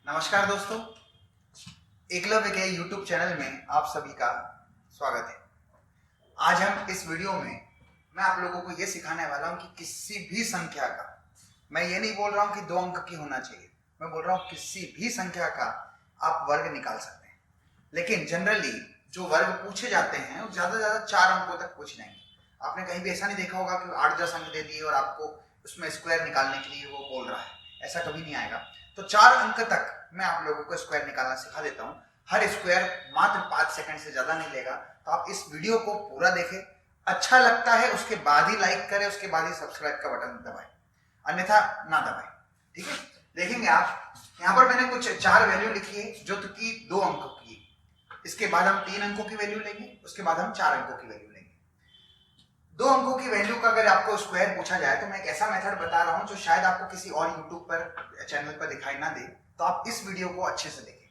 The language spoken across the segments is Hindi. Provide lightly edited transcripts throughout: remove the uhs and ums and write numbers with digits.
नमस्कार दोस्तों, एकलव्य के यूट्यूब चैनल में आप सभी का स्वागत है। आज हम इस वीडियो में मैं आप लोगों को ये सिखाने वाला हूं कि किसी भी संख्या का, मैं ये नहीं बोल रहा हूं कि 2 अंक की होना चाहिए, मैं बोल रहा हूं किसी भी संख्या का आप वर्ग निकाल सकते हैं। लेकिन जनरली जो वर्ग पूछे जाते हैं वो ज्यादा से ज्यादा 4 अंकों तक पूछ जाएंगे। आपने कहीं भी ऐसा नहीं देखा होगा कि 8-10 अंक दे दिए और आपको उसमें स्क्वायर निकालने के लिए वो बोल रहा है, ऐसा कभी नहीं आएगा। तो 4 अंक तक मैं आप लोगों को स्क्वायर निकालना सिखा देता हूं। हर स्क्वायर मात्र 5 सेकंड से ज्यादा नहीं लेगा। तो आप इस वीडियो को पूरा देखें, अच्छा लगता है उसके बाद ही लाइक करें, उसके बाद ही सब्सक्राइब का बटन दबाएं, अन्यथा ना दबाएं। ठीक है, देखेंगे आप यहाँ पर मैंने कुछ 4 वैल्यू लिखी है जो कि 2 अंकों की। इसके बाद हम 3 अंकों की वैल्यू लेंगे, उसके बाद हम 4 अंकों की वैल्यू लेंगे। 2 अंकों की वैल्यू का अगर आपको स्क्वायर पूछा जाए तो मैं एक ऐसा मेथड बता रहा हूं जो शायद आपको किसी और यूट्यूब पर चैनल पर दिखाई ना दे, तो आप इस वीडियो को अच्छे से देखें।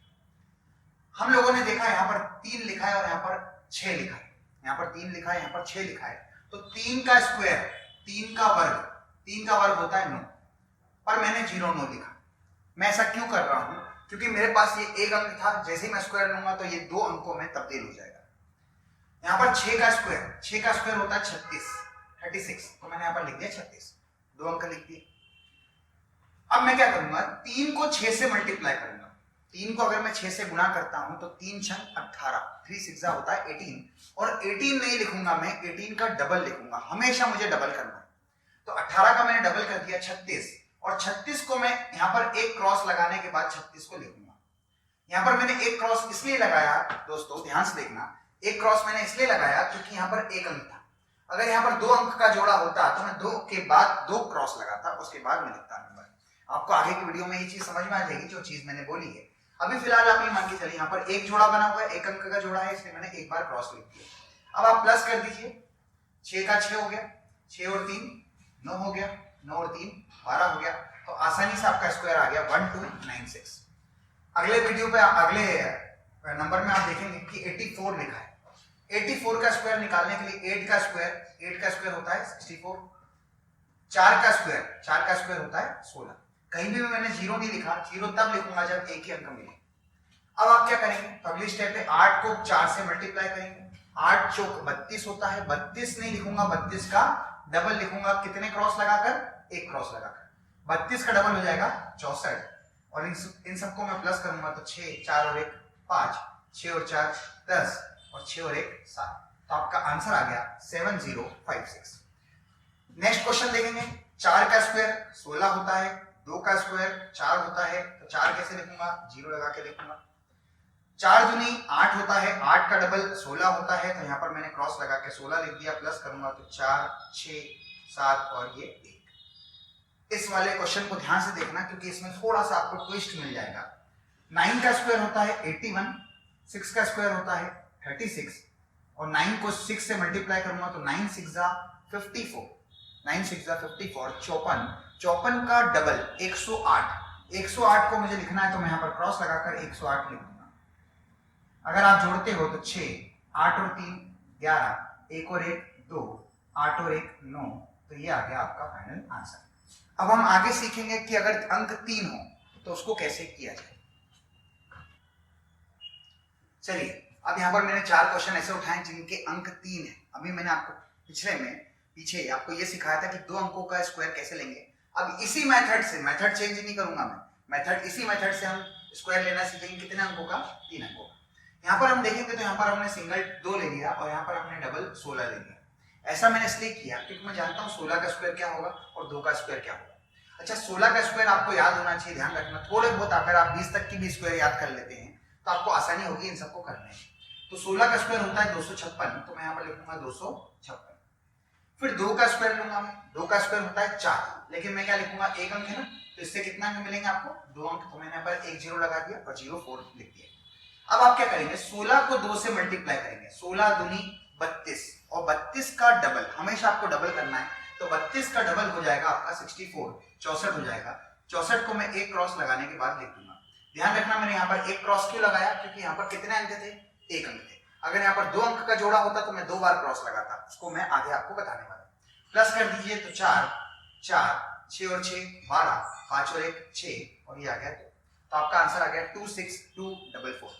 हम लोगों ने देखा यहाँ पर 3 लिखा है और यहाँ पर 6 लिखा है, यहाँ पर 3 लिखा है, यहाँ पर 6 लिखा है। तो 3 का स्क्वायर, 3 का वर्ग होता है 9, पर मैंने 0 लिखा। मैं ऐसा क्यों कर रहा हूं? क्योंकि मेरे पास ये एक अंक था, जैसे ही मैं स्क्वायर लूंगा तो ये 2 अंकों में तब्दील हो जाएगा। यहाँ पर 6 का स्क्वायर होता है 36, तो मैंने यहाँ पर लिख दिया 36, 2 अंक लिख दिए। अब मैं क्या करूंगा, 3 को 6 से मल्टीप्लाई करूंगा। 3 को अगर मैं 6 से गुणा करता हूं तो 3 छंग 18, 3 6 होता है 18, और 18 नहीं लिखूंगा मैं, 18 का डबल लिखूंगा। हमेशा मुझे डबल करना है। तो 18 का मैंने डबल कर दिया 36, और 36 को मैं यहाँ पर एक क्रॉस लगाने के बाद 36 को लिखूंगा। यहाँ पर मैंने एक क्रॉस इसलिए लगाया, दोस्तों ध्यान से देखना, एक क्रॉस मैंने इसलिए लगाया क्योंकि यहाँ पर एक अंक था। अगर यहाँ पर 2 अंक का जोड़ा होता तो मैं 2 के बाद 2 क्रॉस लगाता, उसके बाद मैं लिखता नंबर। आपको आगे की वीडियो में ये चीज समझ में आ जाएगी जो चीज मैंने बोली है। अभी फिलहाल आप ये मान के चलिए, यहाँ पर एक जोड़ा बना हुआ है, एक अंक का जोड़ा है, इसलिए मैंने एक बार क्रॉस लिख दिया। अब आप प्लस कर दीजिए, 6 का 6 हो गया, 6 और 3 9 हो गया, 9 और 3 12 हो गया। तो आसानी से आपका स्क्वायर आ गया 1296। अगले वीडियो पे, अगले नंबर में आप देखेंगे कि 84 लिखा है। 84 का स्क्वायर निकालने के लिए 8 का स्क्वायर होता है 64, 4 का स्क्वायर होता है 16। कहीं भी मैंने 0 नहीं लिखा, 0 तब लिखूंगा जब एक ही अंक मिले। अब आप क्या करेंगे, तो अगली स्टेप पे 8 को 4 से मल्टीप्लाई करेंगे। 8 चौक 32 होता है, 32 नहीं लिखूंगा, 32 का डबल लिखूंगा। कितने क्रॉस लगाकर? एक क्रॉस लगाकर। 32 का डबल हो जाएगा 64, और इन सबको मैं प्लस करूंगा तो 6, 4 और 1 5, 6 और 4 10, और 6 और 1 7। तो आपका आंसर आ गया 7056। नेक्स्ट क्वेश्चन देखेंगे। 4 का स्क्वायर 16 होता है, 2 का स्क्वायर 4 होता है, तो 4 कैसे लिखूंगा? 0 लगा के लिखूंगा। 4 दूनी 8 होता है, 8 का डबल 16 होता है, तो यहाँ पर मैंने क्रॉस लगा के 16 लिख दिया। प्लस करूंगा तो 4 6 7 और ये 1। इस वाले क्वेश्चन को ध्यान से देखना क्योंकि इसमें थोड़ा सा आपको ट्विस्ट मिल जाएगा। 9 का स्क्वायर होता है 81, 6 का स्क्वायर होता है 36, और 9 को 6 से मल्टीप्लाई करूंगा तो 9 6 54, 9 6 54, 54 का डबल 108 को मुझे लिखना है, तो मैं यहाँ पर क्रॉस लगाकर 108 लिखूंगा। अगर आप जोड़ते हो तो 6, 8 और 3 11, 1 और 1 2, 8 और 1 9, तो ये आ गया आपका फाइनल आंसर। अब हम आगे सीखेंगे कि अगर अंक 3 हो तो उसको कैसे किया जाए। चलिए, अब यहाँ पर मैंने 4 क्वेश्चन ऐसे उठाए जिनके अंक 3 है। अभी मैंने आपको पीछे आपको ये सिखाया था कि 2 अंकों का स्क्वायर कैसे लेंगे। अब इसी मेथड से, मेथड चेंज नहीं करूंगा मैं, इसी मेथड से हम स्क्वायर लेना सीखेंगे। कितने अंकों का? 3 अंकों का। यहाँ पर हम देखेंगे तो यहाँ पर हमने सिंगल 2 ले लिया और यहाँ पर हमने डबल 16 ले लिया। ऐसा मैंने इसलिए किया क्योंकि मैं जानता हूँ 16 का स्क्वायर क्या होगा और 2 का स्क्वायर क्या होगा। अच्छा, 16 का स्क्वायर आपको याद होना चाहिए, ध्यान रखना। थोड़े बहुत अगर आप 20 तक की भी स्क्वायर याद कर लेते हैं तो आपको आसानी होगी इन सबको करने में। तो 16 का स्क्वायर होता है 256, तो मैं यहाँ पर लिखूंगा 256। फिर 2 का स्क्वायर लूंगा मैं, 2 का स्क्वायर होता है 4, लेकिन मैं क्या लिखूंगा, एक अंक है ना, तो इससे कितना अंक मिलेंगे आपको? 2 अंक। तो मैंने यहाँ पर एक 0 लगा दिया और 04 लिख दिया। अब आप क्या करेंगे, 16 को 2 से मल्टीप्लाई करेंगे। 16 दूनी 32, और 32 का डबल, हमेशा आपको डबल करना है, तो 32 का डबल हो जाएगा आपका 64, 64 हो जाएगा। 64 को मैं एक क्रॉस लगाने के बाद लिख दूंगा। ध्यान रखना, मैंने यहाँ पर एक क्रॉस क्यों लगाया? क्योंकि यहाँ पर कितने अंक थे? एक अंक थे। अगर यहाँ पर 2 अंक का जोड़ा होता तो मैं 2 बार क्रॉस लगाता, उसको मैं आगे आपको बताने वाला हूं। प्लस कर दीजिए तो 4 4, 6 और 6 12, 5 और 1 6, और ये आ गया 2। तो आपका आंसर आ गया 26244।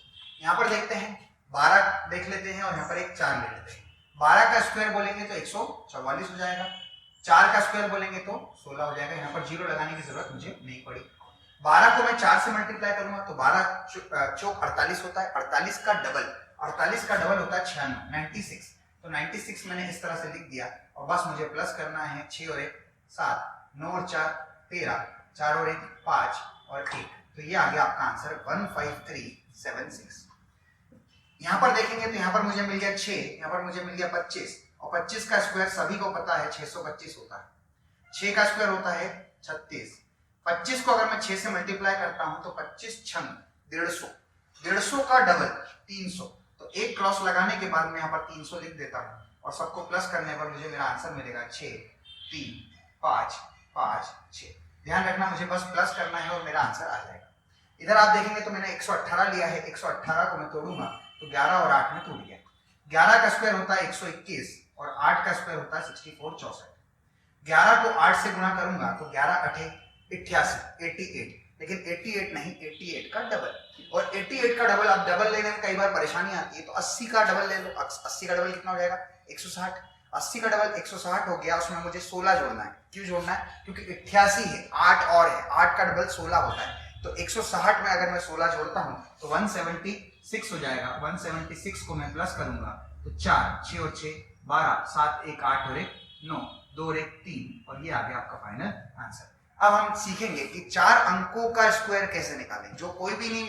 यहाँ पर देखते हैं 12 देख लेते हैं और यहाँ पर एक 4 ले लेते हैं। 12 का स्क्वायर बोलेंगे तो 144 हो जाएगा, 4 का स्क्वायर बोलेंगे तो 16 हो जाएगा। यहाँ पर जीरो लगाने की जरूरत मुझे नहीं पड़ी। 12 को मैं 4 से मल्टीप्लाई करूंगा तो 12 चौक 48 होता है, 48 का डबल होता है 96, तो 96 मैंने इस तरह से लिख दिया और बस मुझे प्लस करना है 6 और 1 7, 9 और 4 13, 4 और 1 5 और 1, तो ये आ गया आपका आंसर 15376। यहाँ पर देखेंगे तो यहाँ पर मुझे मिल गया 6, यहाँ पर मुझे मिल गया 25 और 25 का स्क्वायर सभी को पता है 625 होता है। 6 का स्क्वायर होता है 36। 25 को अगर मैं 6 से मल्टीप्लाई करता हूं तो 25 छंग 150, 150 का डबल 300, तो एक क्रॉस लगाने के बाद मैं यहाँ पर 300 लिख देता हूँ और सबको प्लस करने पर मुझे मेरा आंसर मिलेगा 6 3 5 5 6। ध्यान रखना मुझे बस प्लस करना है और मेरा आंसर आ जाएगा। इधर आप देखेंगे तो मैंने 118 लिया है, 118 को मैं तोड़ूंगा तो 11 और 8 में टूट गया। 11 का स्क्वायर होता है 121 और 8 का स्क्वायर होता है 64 64। 11 को 8 से गुणा करूंगा तो 11 8 88, लेकिन 88 नहीं, 88 का डबल, और 88 का डबल आप डबल लेने में कई बार परेशानी आती है तो 80 का डबल ले लो। 80 का डबल कितना हो जाएगा 160। 80 का डबल 160 हो गया, उसमें मुझे 16 जोड़ना है। क्यों जोड़ना है? क्योंकि 88 है, 8 और है, 8 का डबल 16 होता है, तो 160 में अगर मैं 16 जोड़ता हूं तो 176 हो जाएगा। 176 को मैं प्लस करूंगा तो 4 6 और 6 12 7 1 8 और 1 9 2 और 1 3, और ये आ गया आपका फाइनल आंसर। अब हम सीखेंगे कि 4 अंकों का स्क्वायर कैसे निकालें, जो कोई भी नहीं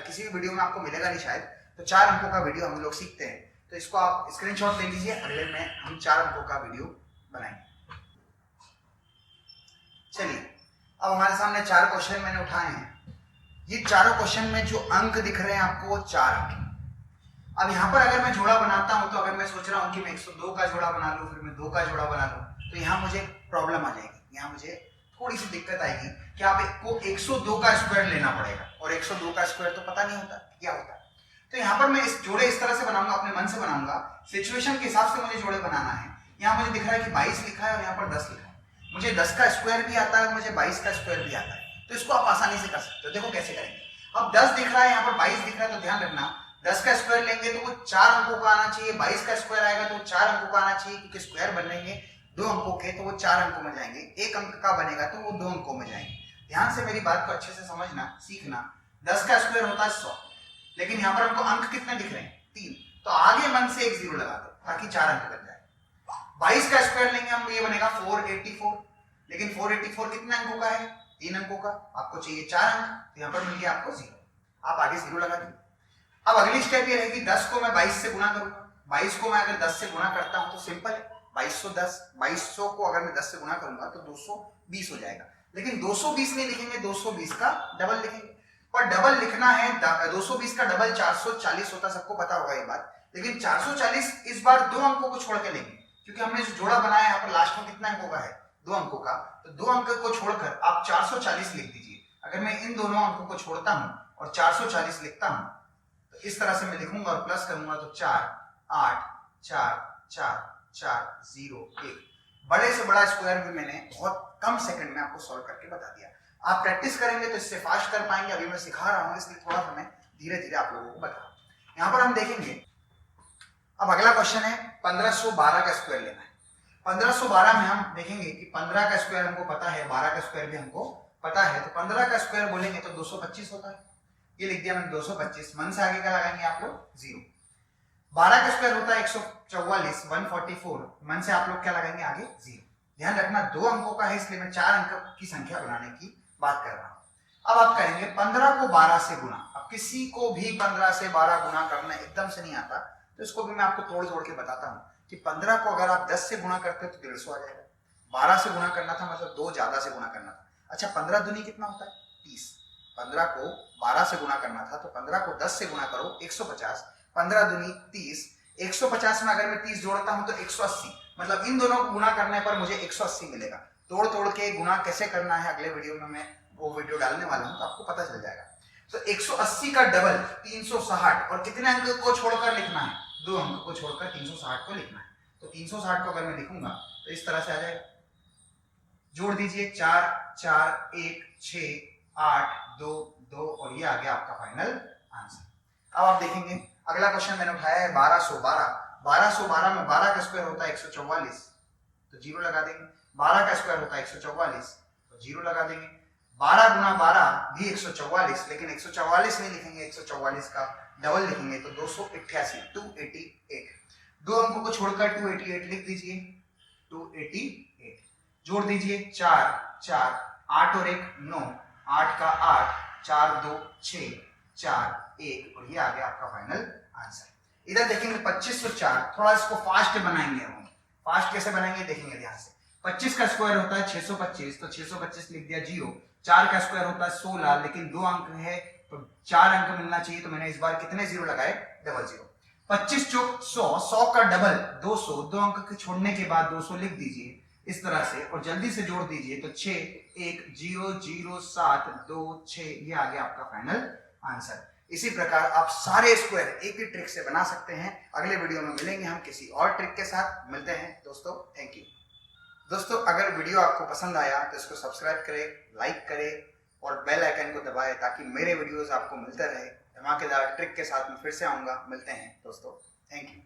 किसी भी वीडियो में आपको मिलेगा नहीं शायद, तो 4 अंकों का वीडियो हम लोग सीखते हैं, तो इसको आप स्क्रीनशॉट ले लीजिए, अगले में हम 4 अंकों का वीडियो बनाएंगे। चलिए, अब हमारे सामने 4 क्वेश्चन मैंने उठाए हैं। ये चारों क्वेश्चन में जो अंक दिख रहे हैं आपको 4 अंक। अब यहाँ पर अगर मैं जोड़ा बनाता हूं तो अगर मैं सोच रहा हूं कि मैं 102 का जोड़ा बना लूं, फिर मैं 2 का जोड़ा बना लूं, तो यहाँ मुझे प्रॉब्लम आ जाएगी, यहाँ मुझे थोड़ी सी दिक्कत आएगी कि आपको 102 का स्क्वायर लेना पड़ेगा और 102 का स्क्वायर तो पता नहीं होता क्या होता है। तो यहाँ पर मैं इस जोड़े इस तरह से बनाऊंगा, अपने मन से बनाऊंगा, सिचुएशन के हिसाब से मुझे जोड़े बनाना है। यहाँ मुझे दिख रहा है कि 22 लिखा है और यहाँ पर 10 लिखा है, मुझे 10 का स्क्वायर भी आता है, मुझे 22 का स्क्वायर भी आता है, तो इसको आप आसानी से कर सकते हो। देखो कैसे करेंगे। अब 10 दिख रहा है, यहाँ पर 22 दिख रहा है, तो ध्यान रखना 10 का स्क्वायर लेंगे तो वो 4 अंकों का आना चाहिए, 22 का स्क्वायर आएगा तो 4 अंकों का आना चाहिए, क्योंकि स्क्वायर बनेंगे 2 अंकों के तो वो 4 अंकों में जाएंगे, 1 अंक का बनेगा तो वो 2 अंकों में जाएंगे। ध्यान से मेरी बात को अच्छे से समझना, सीखना। 10 का स्क्वायर होता है 100, लेकिन यहाँ पर हमको अंक कितने दिख रहे हैं 3, तो आगे मन से एक 0 लगा दो ताकि 4 अंक बन जाए। 22 का स्क्वायर लेंगे हम, ये बनेगा 484, लेकिन 484 कितने अंकों का है 3 अंकों का, आपको चाहिए 4 अंक, तो यहाँ पर मिल गया आपको 0, आप आगे 0 लगा दीजिए। अब अगली स्टेप ये रहेगी 10 को मैं 22 से गुणा करूंगा। 22 को मैं अगर 10 से गुणा करता हूं तो सिंपल है, 2200 को अगर मैं 10 से गुणा करूंगा तो 220 हो जाएगा, लेकिन 220 नहीं लिखेंगे, 220 का डबल लिखेंगे। पर डबल लिखना है, 220 का डबल 440 होता, सबको पता होगा ये बात, लेकिन 440 इस बार 2 अंकों को छोड़ के लेंगे, क्योंकि हमने जो जोड़ा बनाया यहाँ पर लास्ट में कितना अंकों का है 2 अंकों का, तो 2 अंक को छोड़कर आप 440 लिख दीजिए। अगर मैं इन दोनों अंकों को छोड़ता हूं और 440 लिखता हूं तो इस तरह से मैं लिखूंगा और प्लस करूंगा तो 4 8 4 4 4 0 1। बड़े से बड़ा स्क्वायर भी मैंने बहुत कम सेकंड में आपको सॉल्व करके बता दिया। आप प्रैक्टिस करेंगे तो इससे फास्ट कर पाएंगे। अभी मैं सिखा रहा हूं इसलिए थोड़ा सा मैं धीरे धीरे आप लोगों को बता रहा हूं। यहाँ पर हम देखेंगे, अब अगला क्वेश्चन है 1512 का स्क्वायर लेना है। 1512 में हम देखेंगे कि 15 का स्क्वायर हमको पता है, 12 का स्क्वायर भी हमको पता है, तो 15 का स्क्वायर बोलेंगे तो 225 होता है, ये लिख दिया मैंने 225। मन से आगे क्या लगाएंगे आप लोग 0। 12 का स्क्वायर होता है 144 144, मन से आप लोग क्या लगाएंगे आगे 0। ध्यान रखना 2 अंकों का है, इसलिए मैं 4 अंक की संख्या बनाने की बात कर रहा हूं। अब आप करेंगे 15 को 12 से गुणा। अब किसी को भी 15 से 12 गुणा करना एकदम से नहीं आता, तो इसको भी मैं आपको तोड़ तोड़ के बताता हूं कि 15 को अगर आप 10 से गुणा करते हो तो 150 आ जाएगा। 12 से गुणा करना था मतलब 2 ज्यादा से गुणा करना था। अच्छा 15 दूनी कितना होता है 30। 15 को 12 से गुणा करना था तो 15 को 10 से गुणा करो 150, 15 दूनी 30, 150 में अगर मैं 30 जोड़ता हूं तो 180, मतलब इन दोनों को गुणा करने पर मुझे 180 मिलेगा। तोड़ तोड़ के गुणा कैसे करना है अगले वीडियो में मैं वो वीडियो डालने वाला हूं, तो आपको पता चल जाएगा। तो 180 का डबल 360, और कितने अंक को छोड़कर लिखना है 2 अंक को छोड़कर 360 को लिखना है। तो 360 को अगर मैं लिखूंगा तो इस तरह से आ जाएगा, जोड़ दीजिए 4 4 1 6 8 2 2 और ये आ गया आपका फाइनल आंसर। अब आप देखेंगे अगला क्वेश्चन मैंने उठाया है 1212 में 12 का स्क्वायर होता है 144, तो 0 लगा देंगे। 12 का स्क्वायर होता है 144, तो 0 लगा देंगे। 12 गुना 12 भी 144, लेकिन 144 नहीं लिखेंगे, 144 का डबल लिखेंगे तो 288, 288। दो अंकों को छोड़कर 288 लिख दीजिए, 288। जोड़ दीजिए 4 4, 8 और 1 9, 8 का 8, 4 2 6, 4 1, और ये आ गया आपका फाइनल आंसर। इधर देखेंगे 2504, थोड़ा इसको फास्ट बनाएंगे हम। फास्ट कैसे बनाएंगे देखेंगे ध्यान से। 25 का स्क्वायर होता है 625, तो 625 लिख दिया 0। 4 का स्क्वायर होता है 16, लेकिन 2 अंक है तो 4 अंक मिलना चाहिए, तो मैंने इस बार कितने 0 लगाए, डबल 0। 25 चौक 100, 100 का डबल 200, 2 अंक के छोड़ने के बाद 200 लिख दीजिए इस तरह से, और जल्दी से जोड़ दीजिए तो 6 1 0 0 7 2 6, ये आ गया आपका फाइनल आंसर। इसी प्रकार आप सारे स्क्वायर एक ही ट्रिक से बना सकते हैं। अगले वीडियो में मिलेंगे हम किसी और ट्रिक के साथ। मिलते हैं दोस्तों, थैंक यू। दोस्तों अगर वीडियो आपको पसंद आया तो इसको सब्सक्राइब करें, लाइक करें और बेल आइकन को दबाएं ताकि मेरे वीडियोस आपको मिलते रहे। धमाकेदार ट्रिक के साथ मैं फिर से आऊँगा। मिलते हैं दोस्तों, थैंक यू।